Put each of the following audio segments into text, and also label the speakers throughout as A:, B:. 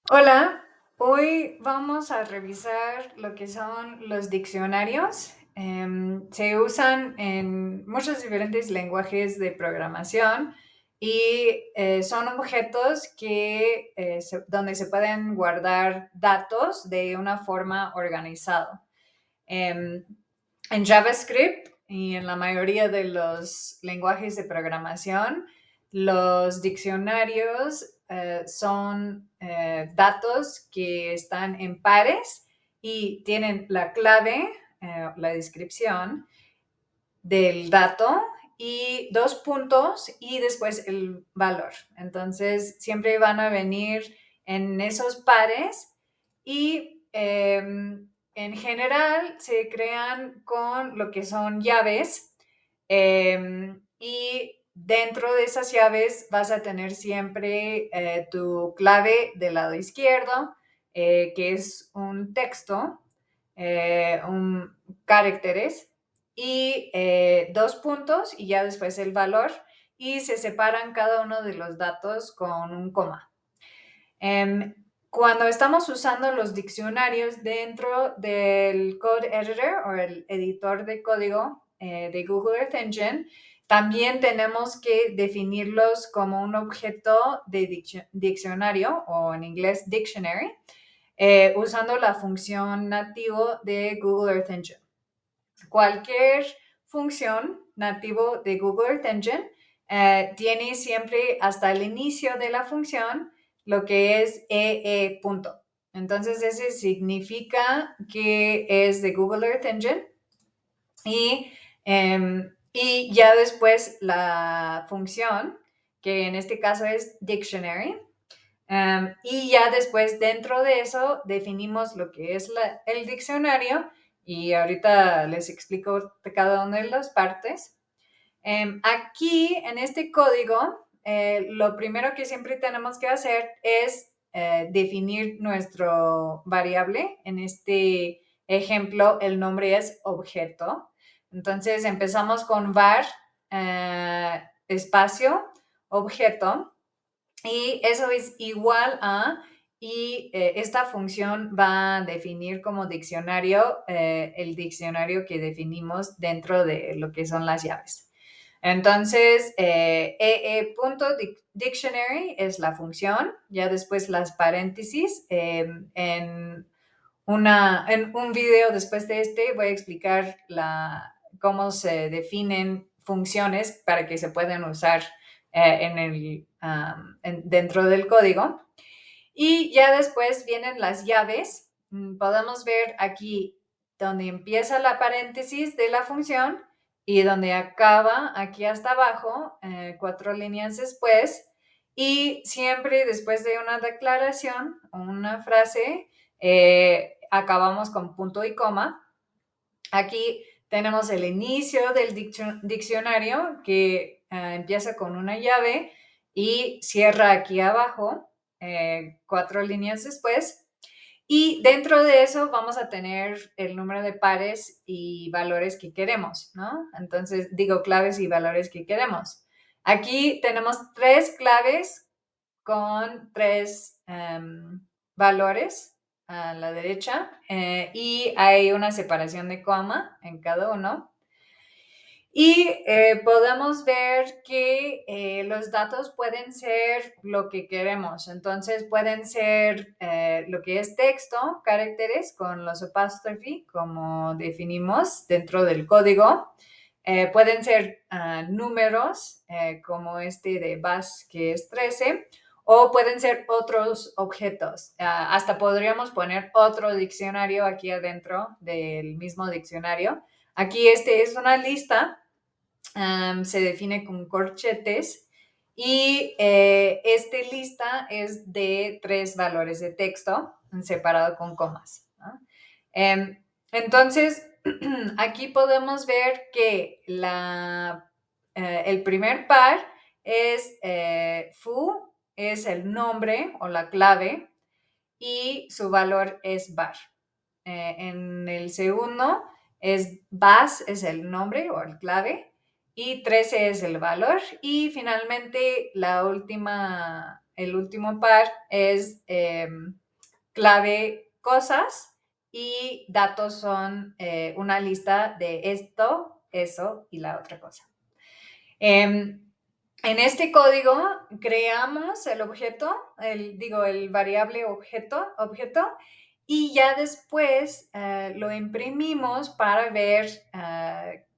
A: Hola, hoy vamos a revisar lo que son los diccionarios. Se usan en muchos diferentes lenguajes de programación y son objetos donde se pueden guardar datos de una forma organizada. Em, en JavaScript y en la mayoría de los lenguajes de programación, los diccionarios son datos que están en pares y tienen la clave, la descripción del dato y dos puntos y después el valor. Entonces, siempre van a venir en esos pares y en general se crean con lo que son llaves y dentro de esas llaves vas a tener siempre tu clave del lado izquierdo, que es un texto, un caracteres y dos puntos y ya después el valor y se separan cada uno de los datos con un coma. Cuando estamos usando los diccionarios dentro del Code Editor o el editor de código de Google Earth Engine, también tenemos que definirlos como un objeto de diccionario o en inglés dictionary, usando la función nativo de Google Earth Engine. Cualquier función nativo de Google Earth Engine tiene siempre hasta el inicio de la función lo que es punto. Entonces, ese significa que es de Google Earth Engine y ya después la función, que en este caso es dictionary, y ya después dentro de eso definimos lo que es el diccionario y ahorita les explico de cada una de las partes. Aquí en este código, lo primero que siempre tenemos que hacer es definir nuestro variable. En este ejemplo, el nombre es objeto. Entonces empezamos con var espacio objeto y eso es igual a, y esta función va a definir como diccionario el diccionario que definimos dentro de lo que son las llaves. Entonces, dictionary es la función, ya después las paréntesis. En un video después de este voy a explicar cómo se definen funciones para que se puedan usar dentro del código. Y ya después vienen las llaves. Podemos ver aquí donde empieza la paréntesis de la función y donde acaba aquí hasta abajo, 4 líneas después. Y siempre después de una declaración o una frase, acabamos con punto y coma. Aquí tenemos el inicio del diccionario que empieza con una llave y cierra aquí abajo, 4 líneas después. Y dentro de eso vamos a tener el número de pares y valores que queremos, ¿no? Entonces, digo claves y valores que queremos. Aquí tenemos 3 claves con 3 valores a la derecha y hay una separación de coma en cada uno. Y podemos ver que los datos pueden ser lo que queremos. Entonces, pueden ser lo que es texto, caracteres con los apóstrofe, como definimos dentro del código. Pueden ser números, como este de bus, que es 13, o pueden ser otros objetos. Hasta podríamos poner otro diccionario aquí adentro del mismo diccionario. Aquí este es una lista, se define con corchetes y esta lista es de 3 valores de texto separado con comas, ¿no? Entonces, aquí podemos ver que el primer par es foo, es el nombre o la clave y su valor es var. En el segundo es bas, es el nombre o el clave y 13 es el valor. Y finalmente, el último par es clave cosas y datos son una lista de esto, eso y la otra cosa. En este código creamos el objeto, el variable objeto, y ya después lo imprimimos para ver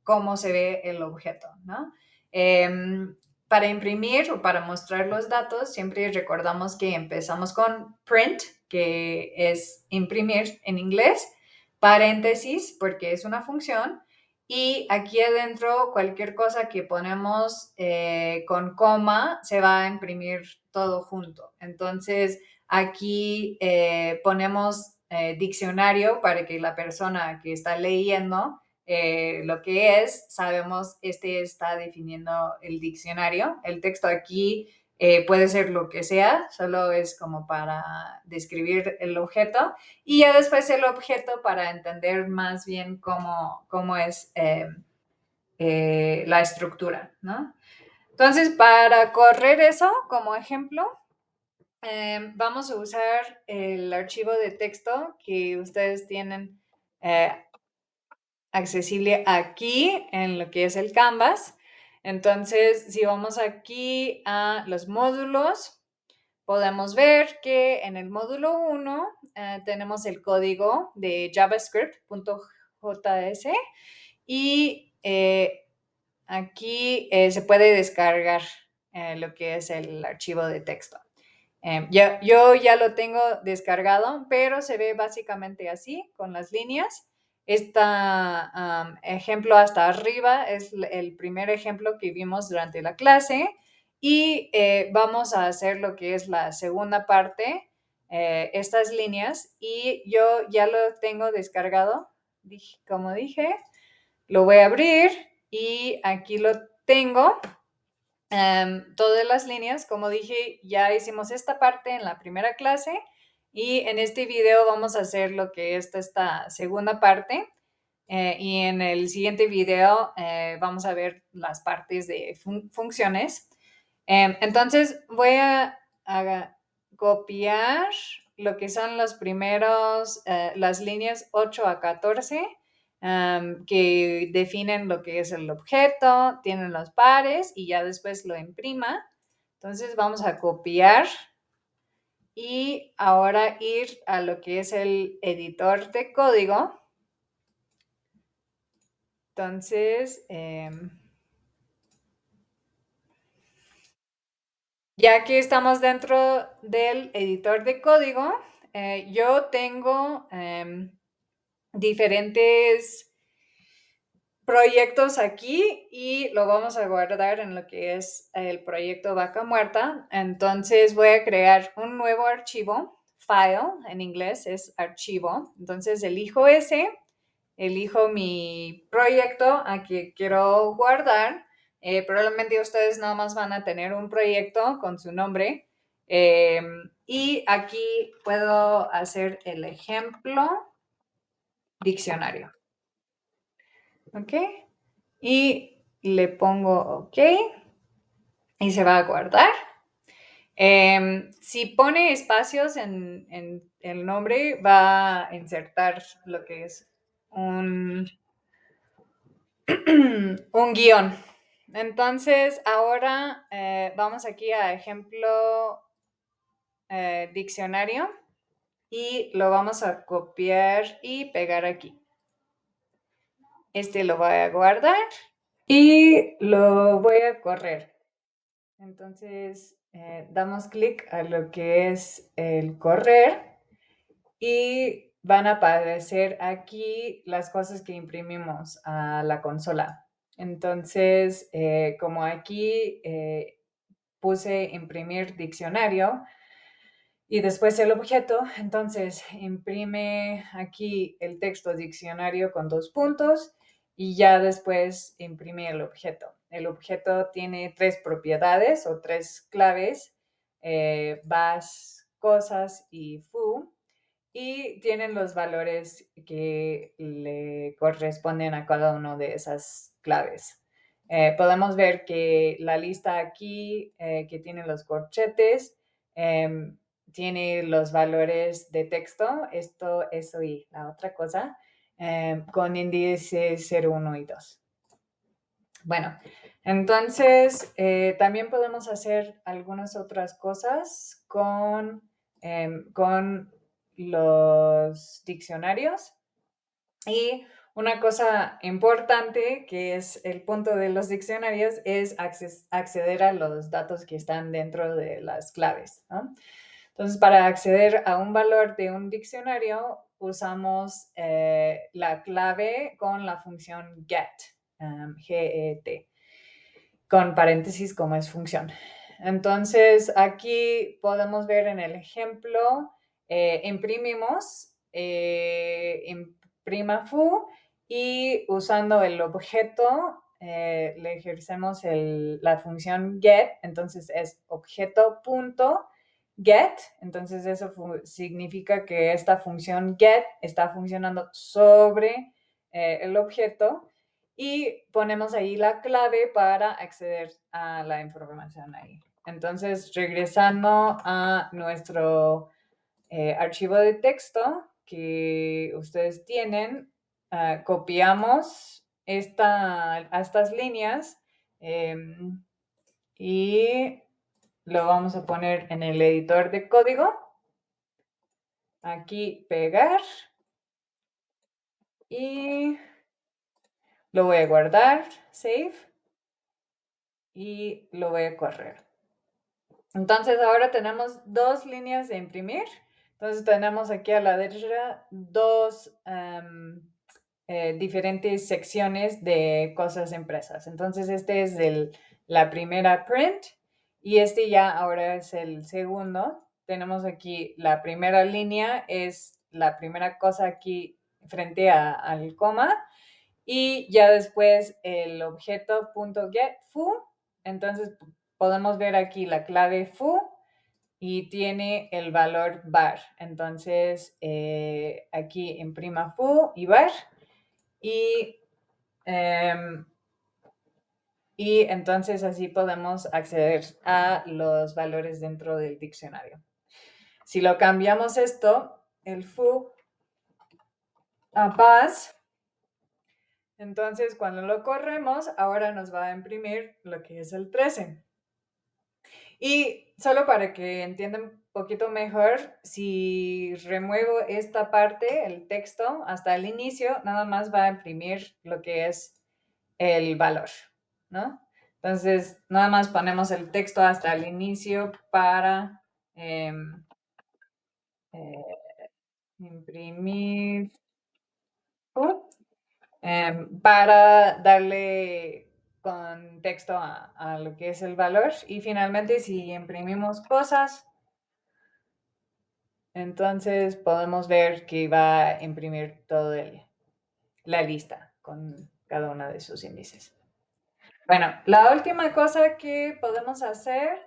A: cómo se ve el objeto, ¿no? Para imprimir o para mostrar los datos, siempre recordamos que empezamos con print, que es imprimir en inglés, paréntesis, porque es una función, y aquí adentro cualquier cosa que ponemos con coma se va a imprimir todo junto. Entonces aquí ponemos diccionario para que la persona que está leyendo lo que es, sabemos, este está definiendo el diccionario. El texto aquí puede ser lo que sea, solo es como para describir el objeto. Y ya después el objeto para entender más bien cómo es la estructura, ¿no? Entonces, para correr eso como ejemplo, vamos a usar el archivo de texto que ustedes tienen eh, accesible aquí en lo que es el Canvas. Entonces, si vamos aquí a los módulos, podemos ver que en el módulo 1 tenemos el código de javascript.js y aquí se puede descargar lo que es el archivo de texto. Yo ya lo tengo descargado, pero se ve básicamente así, con las líneas. Este ejemplo hasta arriba es el primer ejemplo que vimos durante la clase y vamos a hacer lo que es la segunda parte, estas líneas, y yo ya lo tengo descargado, como dije, lo voy a abrir y aquí lo tengo. Todas las líneas, como dije, ya hicimos esta parte en la primera clase y en este video vamos a hacer lo que es esta segunda parte y en el siguiente video vamos a ver las partes de funciones. Entonces voy a copiar lo que son los primeros, las líneas 8 a 14 que definen lo que es el objeto, tienen los pares y ya después lo imprima. Entonces vamos a copiar y ahora ir a lo que es el editor de código. Entonces, ya que estamos dentro del editor de código, yo tengo diferentes proyectos aquí y lo vamos a guardar en lo que es el proyecto Vaca Muerta. Entonces voy a crear un nuevo archivo, file en inglés es archivo. Entonces elijo ese, elijo mi proyecto a que quiero guardar. Probablemente ustedes nada más van a tener un proyecto con su nombre. Y aquí puedo hacer el ejemplo diccionario. ¿Ok? Y le pongo OK y se va a guardar. Si pone espacios en el nombre, va a insertar lo que es un guión. Entonces, ahora vamos aquí a ejemplo diccionario y lo vamos a copiar y pegar aquí. Este lo voy a guardar y lo voy a correr. Entonces, damos clic a lo que es el correr y van a aparecer aquí las cosas que imprimimos a la consola. Entonces, como aquí puse imprimir diccionario y después el objeto, entonces imprime aquí el texto diccionario con 2 puntos y ya después imprime el objeto. El objeto tiene 3 propiedades o 3 claves, vas, cosas y foo, y tienen los valores que le corresponden a cada una de esas claves. podemos ver que la lista aquí que tiene los corchetes tiene los valores de texto, esto, eso y la otra cosa, con índices 0, 1 y 2. Bueno, entonces también podemos hacer algunas otras cosas con los diccionarios. Y una cosa importante que es el punto de los diccionarios es acceder a los datos que están dentro de las claves, ¿no? Entonces, para acceder a un valor de un diccionario, usamos la clave con la función get, G-E-T, con paréntesis como es función. Entonces, aquí podemos ver en el ejemplo, imprimimos, imprima foo, y usando el objeto le ejercemos la función get, entonces es objeto.get, entonces eso significa que esta función get está funcionando sobre el objeto y ponemos ahí la clave para acceder a la información ahí. Entonces, regresando a nuestro archivo de texto que ustedes tienen, copiamos a estas líneas y lo vamos a poner en el editor de código. Aquí pegar y lo voy a guardar, save, y lo voy a correr. Entonces ahora tenemos dos líneas de imprimir. Entonces tenemos aquí a la derecha dos diferentes secciones de cosas impresas. Entonces este es la primera print y este ya ahora es el segundo. Tenemos aquí la primera línea, es la primera cosa aquí frente al coma, y ya después el objeto .getFoo. Entonces podemos ver aquí la clave foo y tiene el valor var. Entonces aquí imprima foo y var y, y entonces así podemos acceder a los valores dentro del diccionario. Si lo cambiamos esto, el foo a paz, entonces cuando lo corremos, ahora nos va a imprimir lo que es el 13. Y solo para que entiendan un poquito mejor, si remuevo esta parte, el texto, hasta el inicio, nada más va a imprimir lo que es el valor, ¿no? Entonces, nada más ponemos el texto hasta el inicio para imprimir, para darle contexto a lo que es el valor. Y finalmente, si imprimimos cosas, entonces podemos ver que va a imprimir toda la lista con cada uno de sus índices. Bueno, la última cosa que podemos hacer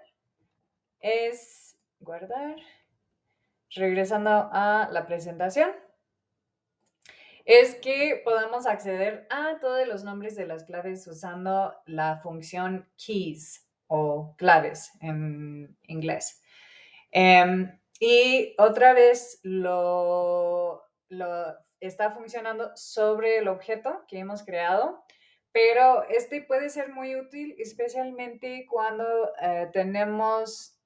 A: es guardar, regresando a la presentación, es que podemos acceder a todos los nombres de las claves usando la función keys o claves en inglés. Y otra vez lo está funcionando sobre el objeto que hemos creado, pero este puede ser muy útil especialmente cuando tenemos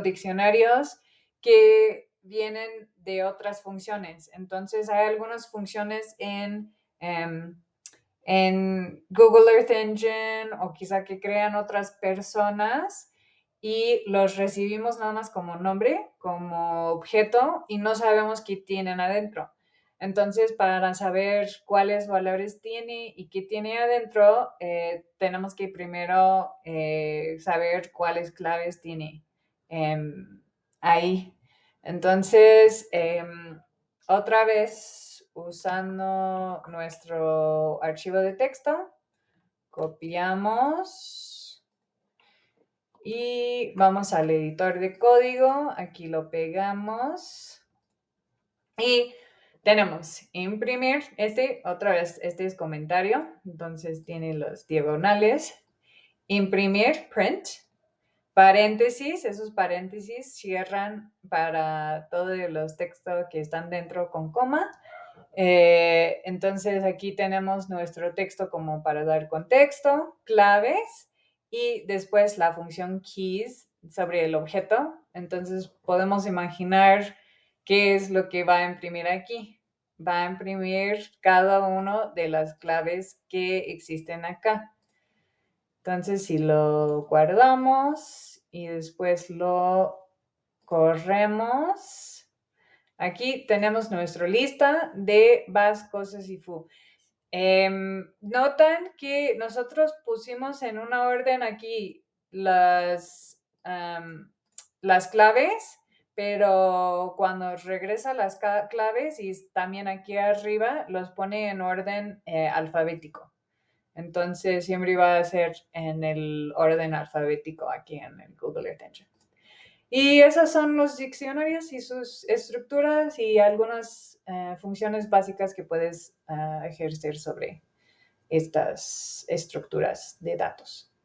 A: diccionarios que vienen de otras funciones. Entonces hay algunas funciones en Google Earth Engine o quizá que crean otras personas y los recibimos nada más como nombre, como objeto y no sabemos qué tienen adentro. Entonces, para saber cuáles valores tiene y qué tiene adentro, tenemos que primero saber cuáles claves tiene ahí. Entonces, otra vez, usando nuestro archivo de texto, copiamos y vamos al editor de código, aquí lo pegamos y tenemos imprimir, otra vez, este es comentario, entonces tiene los diagonales. Imprimir, print, paréntesis, esos paréntesis cierran para todos los textos que están dentro con coma. Entonces aquí tenemos nuestro texto como para dar contexto, claves y después la función keys sobre el objeto. Entonces podemos imaginar qué es lo que va a imprimir aquí. Va a imprimir cada una de las claves que existen acá. Entonces si lo guardamos y después lo corremos, aquí tenemos nuestra lista de vas, cosas y fu. Notan que nosotros pusimos en una orden aquí las claves, pero cuando regresa las claves y también aquí arriba los pone en orden alfabético. Entonces siempre va a ser en el orden alfabético aquí en el Google Earth Engine. Y esos son los diccionarios y sus estructuras y algunas funciones básicas que puedes ejercer sobre estas estructuras de datos.